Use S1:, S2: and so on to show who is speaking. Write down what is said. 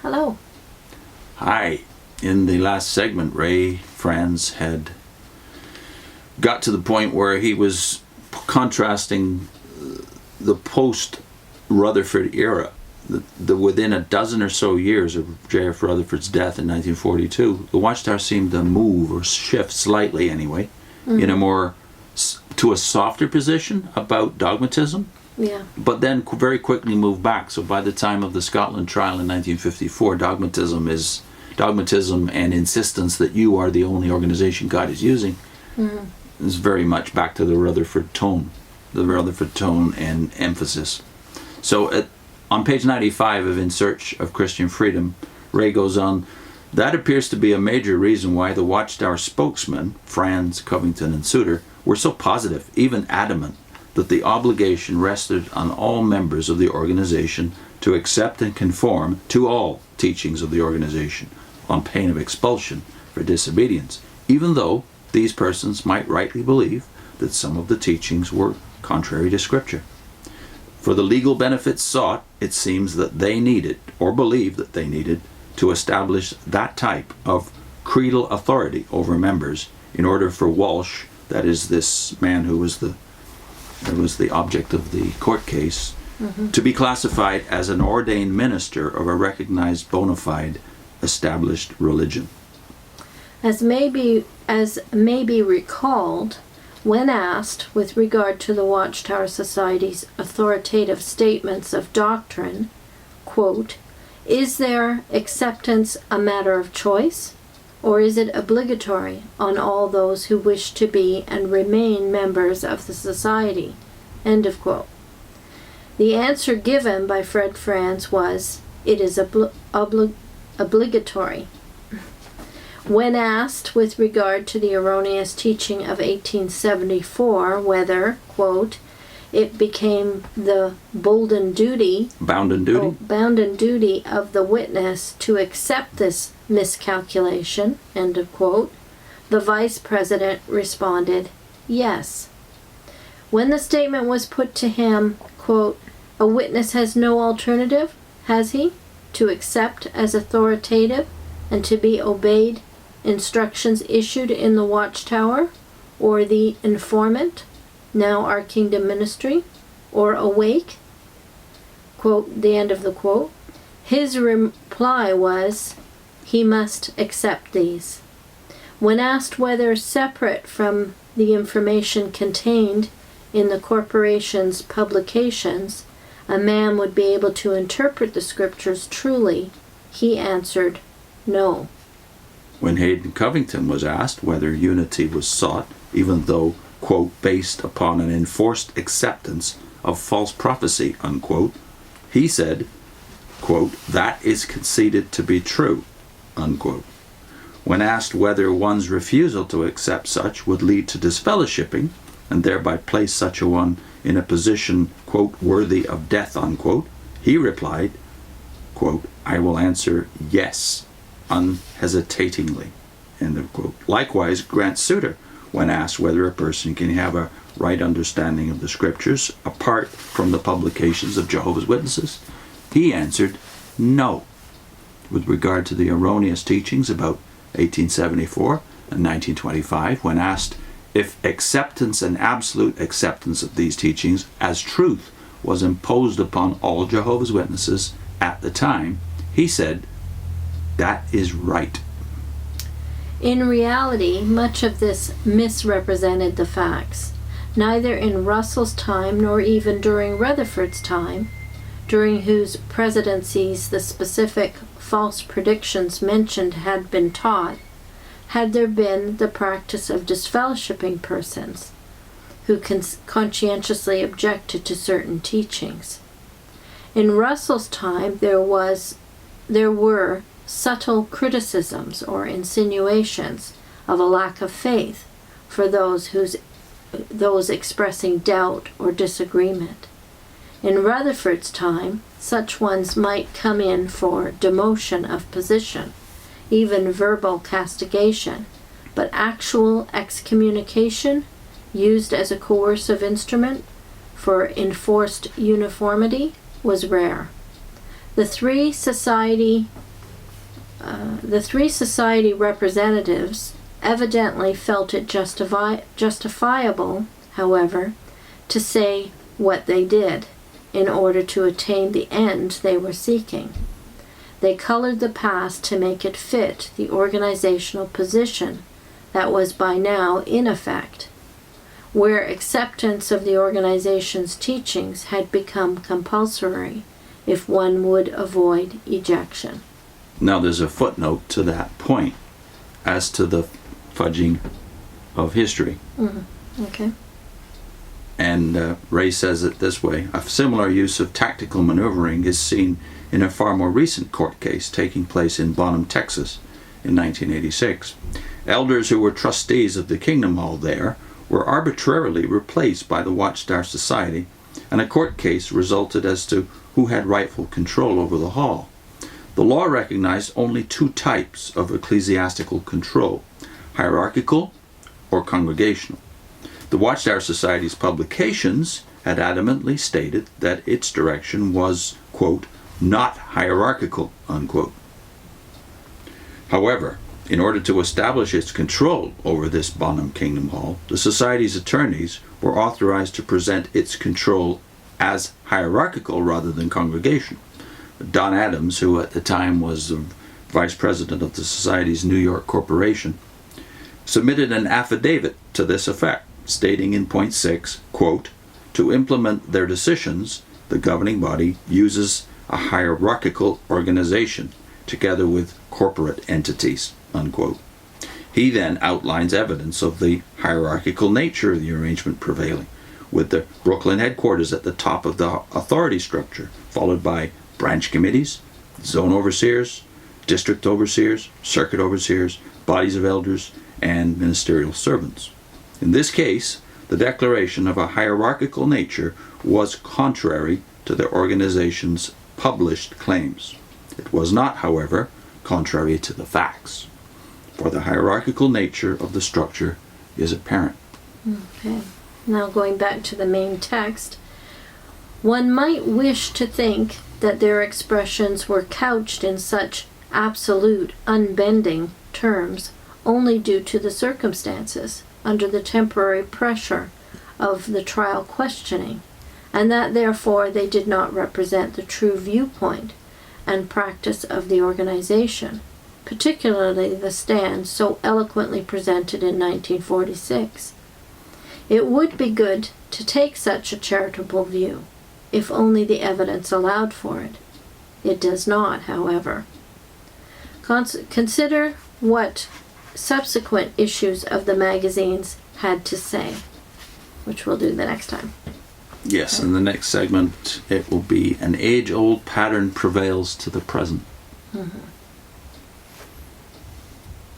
S1: Hello.
S2: Hi. In the last segment, Franz had got to the point where he was contrasting the post-Rutherford era. Within a dozen or so years of J.F. Rutherford's death in 1942, the Watchtower seemed to move, or shift slightly anyway, in to a softer position about dogmatism.
S1: Yeah.
S2: But then very quickly moved back. So by the time of the Scotland trial in 1954, dogmatism and insistence that you are the only organization God is using is very much back to the Rutherford tone and emphasis. So on page 95 of In Search of Christian Freedom, Ray goes on, that appears to be a major reason why the Watchtower spokesmen, Franz, Covington, and Suter, were so positive, even adamant, that the obligation rested on all members of the organization to accept and conform to all teachings of the organization on pain of expulsion for disobedience, even though these persons might rightly believe that some of the teachings were contrary to Scripture. For the legal benefits sought, it seems that they needed, or believed that they needed, to establish that type of creedal authority over members in order for Walsh, that is this man who was the object of the court case, to be classified as an ordained minister of a recognized bona fide established religion.
S1: As may be recalled, when asked with regard to the Watchtower Society's authoritative statements of doctrine, quote, is their acceptance a matter of choice, or is it obligatory on all those who wish to be and remain members of the society? End of quote. The answer given by Fred Franz was, it is obligatory. When asked with regard to the erroneous teaching of 1874 whether, quote, it became the bounden duty of the witness to accept this miscalculation, end of quote, the vice president responded, yes. When the statement was put to him, quote, a witness has no alternative, has he, to accept as authoritative and to be obeyed instructions issued in the Watchtower, or the informant, now our kingdom ministry, or awake, quote, the end of the quote, his reply was, he must accept these. When asked whether, separate from the information contained in the corporation's publications, a man would be able to interpret the scriptures truly, he answered, no.
S2: When Hayden Covington was asked whether unity was sought, even though, quote, based upon an enforced acceptance of false prophecy, unquote, he said, quote, that is conceded to be true, unquote. When asked whether one's refusal to accept such would lead to disfellowshipping, and thereby place such a one in a position, quote, worthy of death, unquote, he replied, quote, I will answer yes, unhesitatingly, end of quote. Likewise, Grant Suter, when asked whether a person can have a right understanding of the scriptures apart from the publications of Jehovah's Witnesses, he answered no. With regard to the erroneous teachings about 1874 and 1925, when asked if acceptance and absolute acceptance of these teachings as truth was imposed upon all Jehovah's Witnesses at the time, he said, that is right.
S1: In reality, much of this misrepresented the facts. Neither in Russell's time nor even during Rutherford's time, during whose presidencies the specific false predictions mentioned had been taught, had there been the practice of disfellowshipping persons who conscientiously objected to certain teachings. In Russell's time, there were subtle criticisms or insinuations of a lack of faith for those expressing doubt or disagreement. In Rutherford's time, such ones might come in for demotion of position, even verbal castigation, but actual excommunication, used as a coercive instrument for enforced uniformity, was rare. The three society The three society representatives evidently felt it justifiable, however, to say what they did in order to attain the end they were seeking. They colored the past to make it fit the organizational position that was by now in effect, where acceptance of the organization's teachings had become compulsory if one would avoid ejection.
S2: Now there's a footnote to that point as to the fudging of history.
S1: Okay.
S2: And Ray says it this way: a similar use of tactical maneuvering is seen in a far more recent court case taking place in Bonham, Texas in 1986. Elders who were trustees of the Kingdom Hall there were arbitrarily replaced by the Watchtower Society, and a court case resulted as to who had rightful control over the hall. The law recognized only two types of ecclesiastical control: hierarchical or congregational. The Watchtower Society's publications had adamantly stated that its direction was, quote, not hierarchical, unquote. However, in order to establish its control over this Bonham Kingdom Hall, the Society's attorneys were authorized to present its control as hierarchical rather than congregational. Don Adams, who at the time was the vice president of the Society's New York Corporation, submitted an affidavit to this effect, stating in point 6, quote, to implement their decisions, the governing body uses a hierarchical organization together with corporate entities, unquote. He then outlines evidence of the hierarchical nature of the arrangement prevailing, with the Brooklyn headquarters at the top of the authority structure, followed by branch committees, zone overseers, district overseers, circuit overseers, bodies of elders, and ministerial servants. In this case, the declaration of a hierarchical nature was contrary to the organization's published claims. It was not, however, contrary to the facts, for the hierarchical nature of the structure is apparent.
S1: Okay. Now going back to the main text, one might wish to think that their expressions were couched in such absolute, unbending terms only due to the circumstances under the temporary pressure of the trial questioning, and that therefore they did not represent the true viewpoint and practice of the organization, particularly the stand so eloquently presented in 1946. It would be good to take such a charitable view, if only the evidence allowed for it. It does not, however. Consider what subsequent issues of the magazines had to say, which we'll do the next time.
S2: Yes, in the next segment it will be an age-old pattern prevails to the present.
S1: Mm-hmm.